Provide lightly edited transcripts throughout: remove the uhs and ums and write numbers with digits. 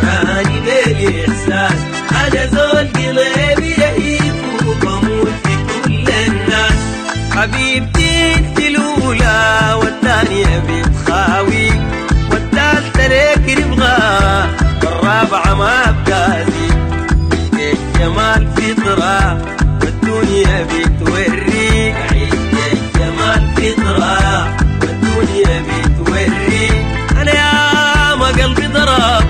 غمراني بالإحساس. أنا زول قلبي يهيب وبموت في كل الناس. حبيبتي انت الأولى والثانية بتخاوي والثالثة ليك نبغى والرابعة ما بقاسي. الجمال فطرة والدنيا بتوريك. عيد الجمال فطرة والدنيا بتوريك. أنا يا ما قلبي ضرب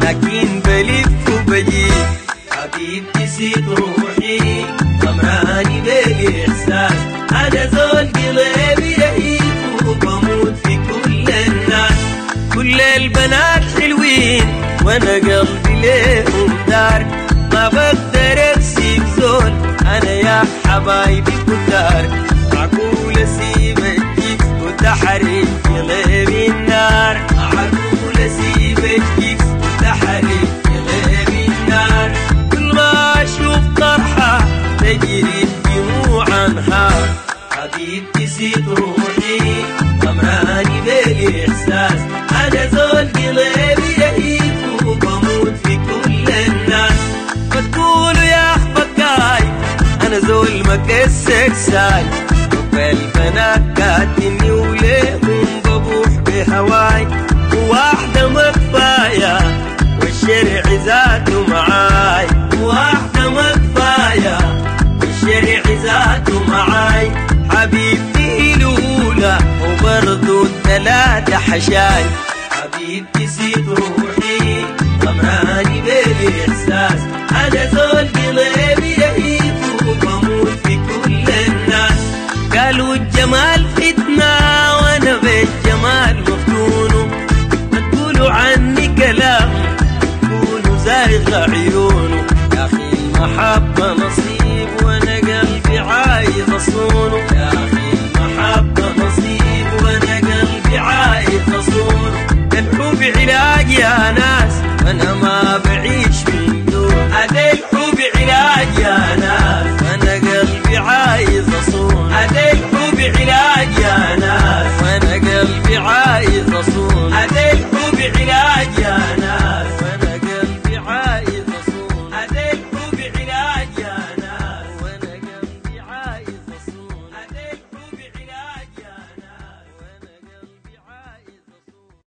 لكن بلف وبجيك. حبيبتي سيد روحي غمراني بالإحساس. أنا زول قلبي يهيب وبموت في كل الناس. كل البنات حلوين وأنا قلبي ليهم دار. ما بقدر أسيب زول أنا يا حبايبي كتار. معقول أسيب الجيكس وتحرق قلبي النار. معقول أسيب الجيكس وتحرق قلبي النار. كل ما أشوف طرحة تجري الدموع أنهار. حبيبتي سيد روحي غمراني بالإحساس. أنا زول قلبي يهيب وبموت في كل الناس. بتقولوا يا أخبكاي أنا زول مكسر ساي. والبنات كاتني وليهم ببوح بهواي. وواحدة ما كفاية والشرع ذاته معاي. واحدة ما كفاية والشرع ذاته معاي. حبيبتي الأولى وبرضو الثلاثة حشاي. حبيبتي سيد روحي غمراني بالإحساس. أنا زول قلبي يهيب وبموت في كل الناس. قالوا الجمال فتنة وأنا بالجمال مفتون. ما تقولوا عني كلام تقولوا زايغ عيونه. يا أخي المحبة نصيب